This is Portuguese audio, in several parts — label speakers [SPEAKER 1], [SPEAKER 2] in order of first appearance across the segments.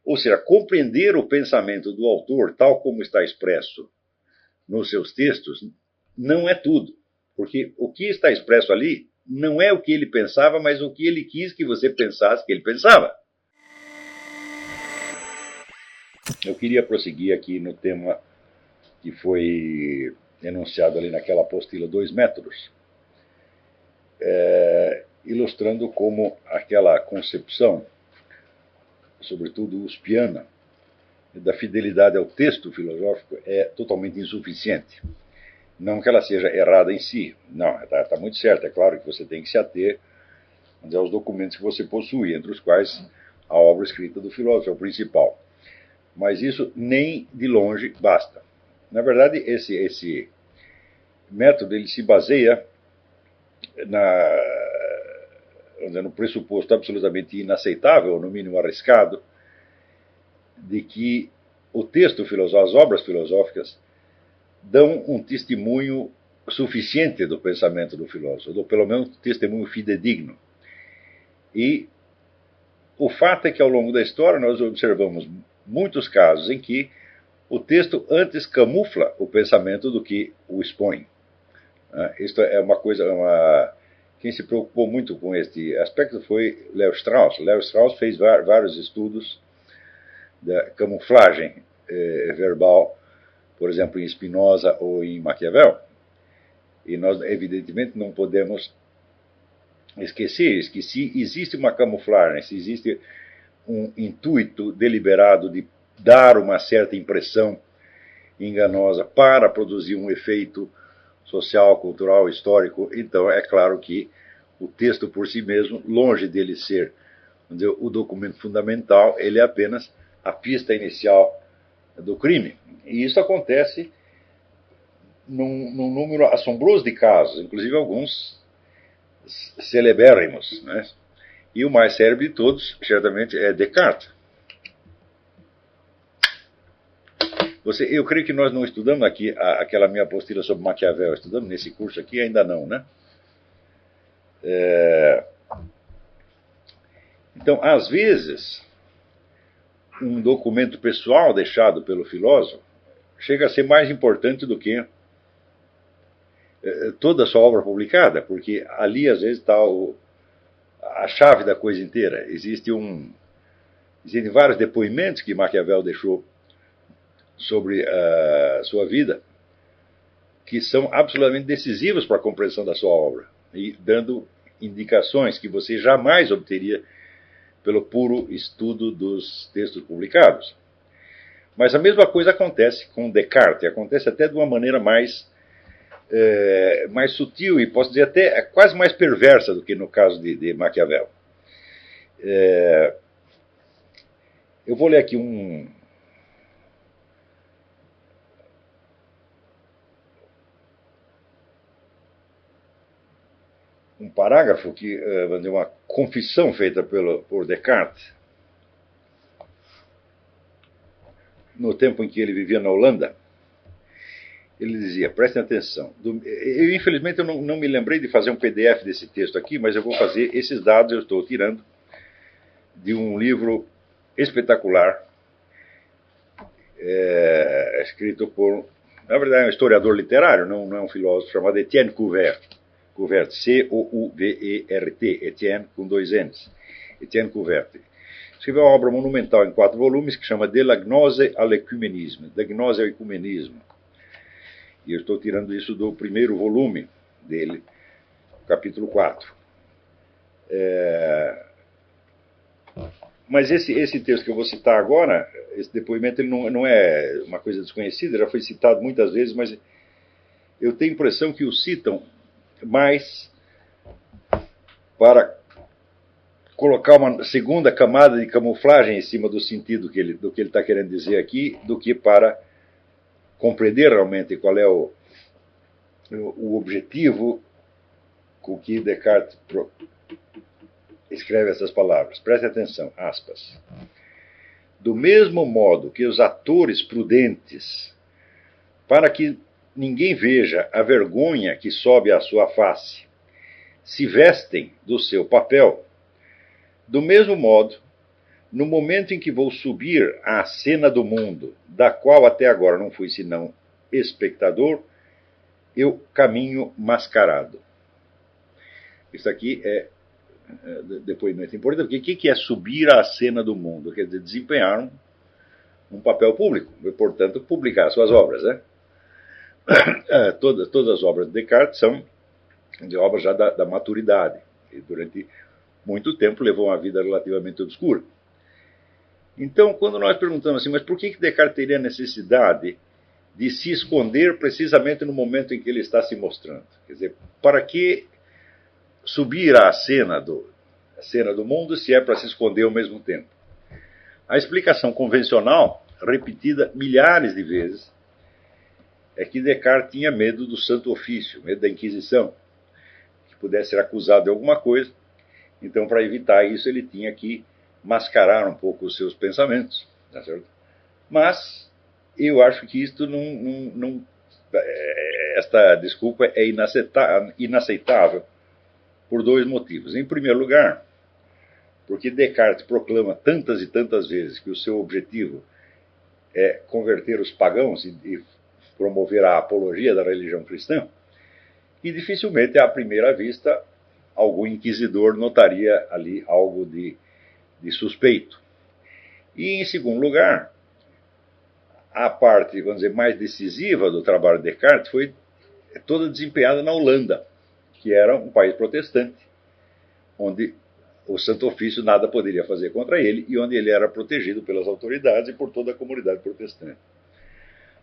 [SPEAKER 1] Ou seja, compreender o pensamento do autor, tal como está expresso nos seus textos, não é tudo. Porque o que está expresso ali não é o que ele pensava, mas o que ele quis que você pensasse que ele pensava. Eu queria prosseguir aqui no tema que foi enunciado ali naquela apostila 2 métodos, ilustrando como aquela concepção, sobretudo uspiana, da fidelidade ao texto filosófico é totalmente insuficiente. Não que ela seja errada em si, não, está muito certa. É claro que você tem que se ater aos documentos que você possui, entre os quais a obra escrita do filósofo é o principal. Mas isso nem de longe basta. Na verdade, esse método ele se baseia no pressuposto absolutamente inaceitável, ou no mínimo arriscado, de que o texto filosófico, as obras filosóficas, dão um testemunho suficiente do pensamento do filósofo, ou pelo menos um testemunho fidedigno. E o fato é que ao longo da história nós observamos muitos casos em que o texto antes camufla o pensamento do que o expõe. Isto é uma coisa... Quem se preocupou muito com este aspecto foi Léo Strauss. Léo Strauss fez vários estudos da camuflagem verbal, por exemplo, em Spinoza ou em Maquiavel. E nós, evidentemente, não podemos esquecer que se existe uma camuflagem, se existe um intuito deliberado de dar uma certa impressão enganosa para produzir um efeito social, cultural, histórico, então é claro que o texto por si mesmo, longe dele ser, vamos dizer, o documento fundamental, ele é apenas a pista inicial do crime. E isso acontece num número assombroso de casos, inclusive alguns celebérrimos, né? E o mais célebre de todos, certamente, é Descartes. Eu creio que nós não estudamos aqui aquela minha apostila sobre Maquiavel. Estudamos nesse curso aqui? Ainda não, né? Então, às vezes, um documento pessoal deixado pelo filósofo chega a ser mais importante do que toda a sua obra publicada, porque ali, às vezes, está a chave da coisa inteira. Existem vários depoimentos que Maquiavel deixou sobre a sua vida, que são absolutamente decisivos para a compreensão da sua obra, e dando indicações que você jamais obteria pelo puro estudo dos textos publicados. Mas a mesma coisa acontece com Descartes, acontece até de uma maneira mais sutil e, posso dizer, até quase mais perversa do que no caso de Maquiavel. Eu vou ler aqui um parágrafo que é uma confissão feita por Descartes no tempo em que ele vivia na Holanda. Ele dizia, prestem atenção, infelizmente eu não me lembrei de fazer um PDF desse texto aqui, mas eu vou fazer esses dados, eu estou tirando de um livro espetacular, escrito por, na verdade, é um historiador literário, não é um filósofo, chamado Etienne Couvert, C-O-U-V-E-R-T, Etienne com 2 N's, Etienne Couvert. Escreveu uma obra monumental em 4 volumes que chama De la Gnose à l'Ecumenisme, da gnose ao ecumenismo. E eu estou tirando isso do primeiro volume dele, capítulo 4. Mas esse texto que eu vou citar agora, esse depoimento, ele não é uma coisa desconhecida, já foi citado muitas vezes, mas eu tenho a impressão que o citam mais para colocar uma segunda camada de camuflagem em cima do sentido do que ele está querendo dizer aqui, do que para compreender realmente qual é o objetivo com que Descartes escreve essas palavras. Preste atenção, aspas. Do mesmo modo que os atores prudentes, para que ninguém veja a vergonha que sobe à sua face, se vestem do seu papel, do mesmo modo, no momento em que vou subir à cena do mundo, da qual até agora não fui senão espectador, eu caminho mascarado. Isso aqui é depoimento importante, porque o que é subir à cena do mundo? Quer dizer, desempenhar um papel público, e, portanto, publicar suas obras. Né? Todas as obras de Descartes são de obras já da maturidade, e durante muito tempo levou uma vida relativamente obscura. Então, quando nós perguntamos assim, mas por que Descartes teria necessidade de se esconder precisamente no momento em que ele está se mostrando? Quer dizer, para que subir à cena do mundo se é para se esconder ao mesmo tempo? A explicação convencional, repetida milhares de vezes, é que Descartes tinha medo do Santo Ofício, medo da Inquisição, que pudesse ser acusado de alguma coisa. Então, para evitar isso, ele tinha que mascarar um pouco os seus pensamentos. Tá certo? Mas eu acho que isto esta desculpa é inaceitável por dois motivos. Em primeiro lugar, porque Descartes proclama tantas e tantas vezes que o seu objetivo é converter os pagãos e promover a apologia da religião cristã, que dificilmente, à primeira vista, algum inquisidor notaria ali algo de suspeito. E, em segundo lugar, a parte, vamos dizer, mais decisiva do trabalho de Descartes foi toda desempenhada na Holanda, que era um país protestante, onde o Santo Ofício nada poderia fazer contra ele e onde ele era protegido pelas autoridades e por toda a comunidade protestante.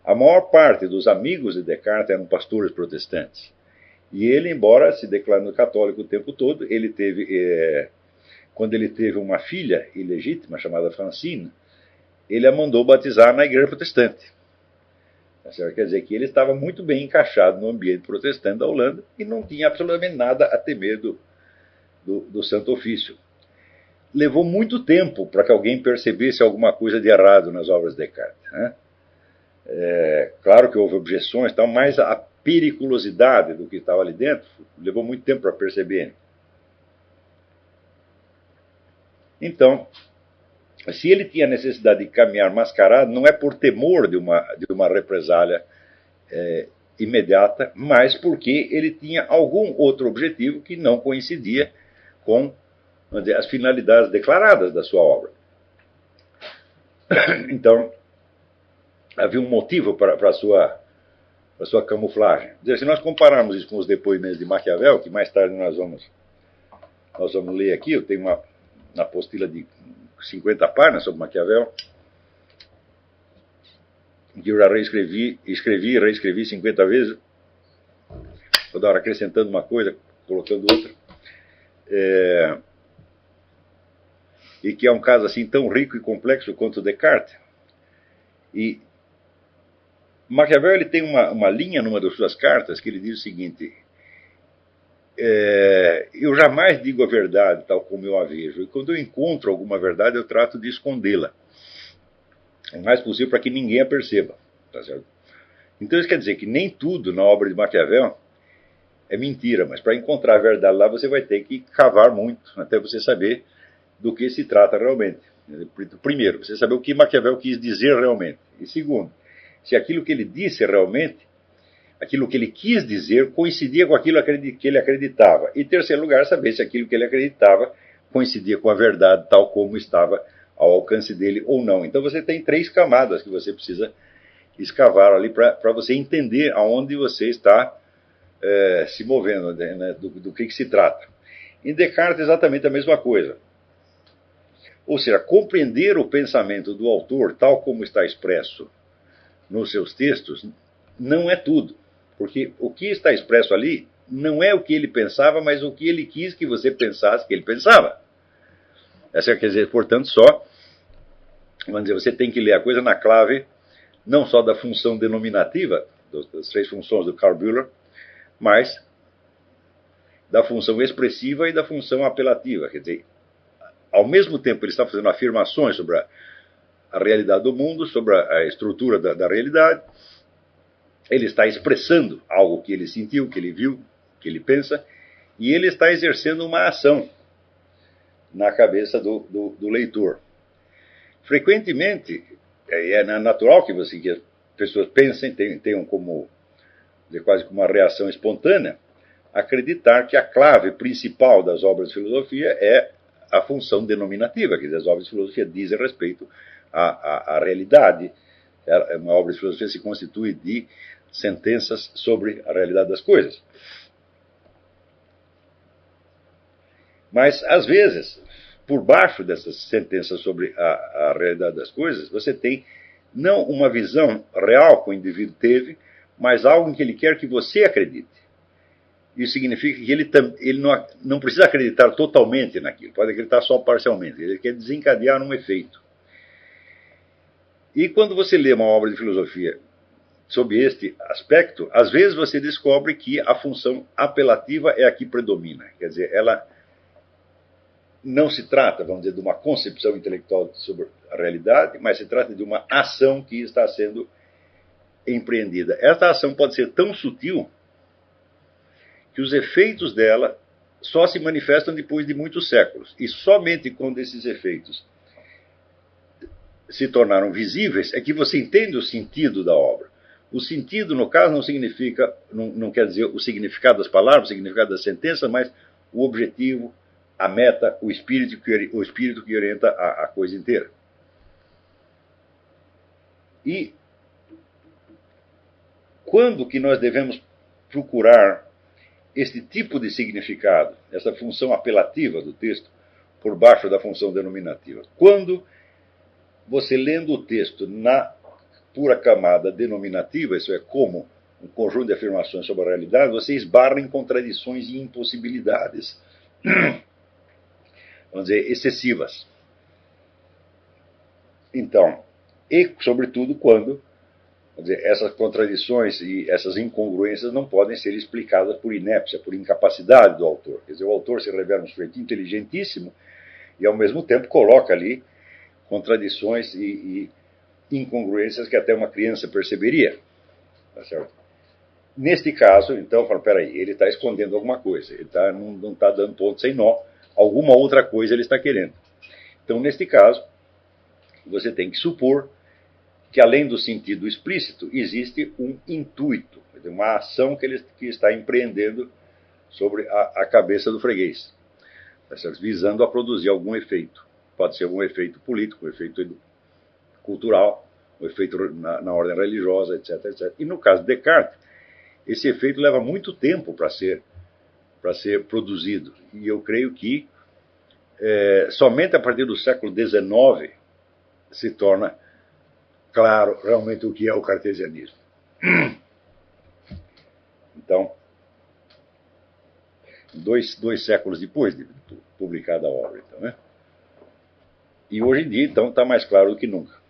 [SPEAKER 1] A maior parte dos amigos de Descartes eram pastores protestantes. E ele, embora se declarando católico o tempo todo, ele teve, quando ele teve uma filha ilegítima chamada Francine, ele a mandou batizar na igreja protestante. Quer dizer que ele estava muito bem encaixado no ambiente protestante da Holanda e não tinha absolutamente nada a temer do Santo Ofício. Levou muito tempo para que alguém percebesse alguma coisa de errado nas obras de Descartes. Né? Claro que houve objeções, mas a periculosidade do que estava ali dentro levou muito tempo para perceber. Então, se ele tinha necessidade de caminhar mascarado, não é por temor de uma represália imediata, mas porque ele tinha algum outro objetivo que não coincidia com, vamos dizer, as finalidades declaradas da sua obra. Então, havia um motivo para a sua camuflagem. Quer dizer, se nós compararmos isso com os depoimentos de Maquiavel, que mais tarde nós vamos ler aqui, eu tenho uma apostila de 50 páginas sobre Maquiavel, que eu já escrevi e reescrevi 50 vezes, toda hora acrescentando uma coisa, colocando outra, e que é um caso assim tão rico e complexo quanto Descartes. E Maquiavel ele tem uma linha numa das suas cartas que ele diz o seguinte: eu jamais digo a verdade tal como eu a vejo, e quando eu encontro alguma verdade eu trato de escondê-la o mais possível para que ninguém a perceba. Tá certo? Então isso quer dizer que nem tudo na obra de Maquiavel é mentira, mas para encontrar a verdade lá você vai ter que cavar muito até você saber do que se trata realmente. Primeiro, você saber o que Maquiavel quis dizer realmente, e segundo, se aquilo que ele disse realmente, aquilo que ele quis dizer, coincidia com aquilo que ele acreditava. E, em terceiro lugar, saber se aquilo que ele acreditava coincidia com a verdade tal como estava ao alcance dele ou não. Então você tem 3 camadas que você precisa escavar ali para você entender aonde você está se movendo, né, do que se trata. Em Descartes, exatamente a mesma coisa. Ou seja, compreender o pensamento do autor tal como está expresso nos seus textos não é tudo. Porque o que está expresso ali não é o que ele pensava, mas o que ele quis que você pensasse que ele pensava. Essa quer dizer, portanto, vamos dizer, você tem que ler a coisa na clave não só da função denominativa, das 3 funções do Karl Bühler, mas da função expressiva e da função apelativa. Quer dizer, ao mesmo tempo ele está fazendo afirmações sobre a realidade do mundo, sobre a estrutura da realidade, ele está expressando algo que ele sentiu, que ele viu, que ele pensa, e ele está exercendo uma ação na cabeça do leitor. frequentemente, é natural que as pessoas pensem, tenham como, quase como uma reação espontânea, acreditar que a clave principal das obras de filosofia é a função denominativa, quer dizer, as obras de filosofia dizem respeito à realidade. Uma obra de filosofia se constitui de sentenças sobre a realidade das coisas. Mas, às vezes, por baixo dessas sentenças sobre a realidade das coisas, você tem não uma visão real que o indivíduo teve, mas algo em que ele quer que você acredite. Isso significa que ele não precisa acreditar totalmente naquilo, pode acreditar só parcialmente. Ele quer desencadear um efeito. E quando você lê uma obra de filosofia sob este aspecto, às vezes você descobre que a função apelativa é a que predomina. Quer dizer, ela não se trata, vamos dizer, de uma concepção intelectual sobre a realidade, mas se trata de uma ação que está sendo empreendida. Esta ação pode ser tão sutil que os efeitos dela só se manifestam depois de muitos séculos. E somente quando esses efeitos se tornaram visíveis é que você entende o sentido da obra. O sentido, no caso, não significa, não quer dizer o significado das palavras, o significado das sentenças, mas o objetivo, a meta, o espírito que orienta a coisa inteira. E quando que nós devemos procurar este tipo de significado, essa função apelativa do texto, por baixo da função denominativa? Quando você, lendo o texto na pura camada denominativa, isso é, como um conjunto de afirmações sobre a realidade, você esbarra em contradições e impossibilidades, vamos dizer, excessivas. Então, e sobretudo quando, vamos dizer, essas contradições e essas incongruências não podem ser explicadas por inépcia, por incapacidade do autor. Quer dizer, o autor se revela um sujeito inteligentíssimo e, ao mesmo tempo, coloca ali contradições e incongruências que até uma criança perceberia. Tá certo? Neste caso, então, fala, peraí, ele está escondendo alguma coisa, ele não está dando ponto sem nó, alguma outra coisa ele está querendo. Então, neste caso, você tem que supor que, além do sentido explícito, existe um intuito, uma ação que ele está empreendendo sobre a cabeça do freguês, tá certo? Visando a produzir algum efeito. Pode ser algum efeito político, um efeito cultural, um efeito na ordem religiosa, etc, etc. E no caso de Descartes, esse efeito leva muito tempo para ser produzido. E eu creio que somente a partir do século XIX se torna claro realmente o que é o cartesianismo. Então, dois séculos depois de publicada a obra. Então, né? E hoje em dia, então, está mais claro do que nunca.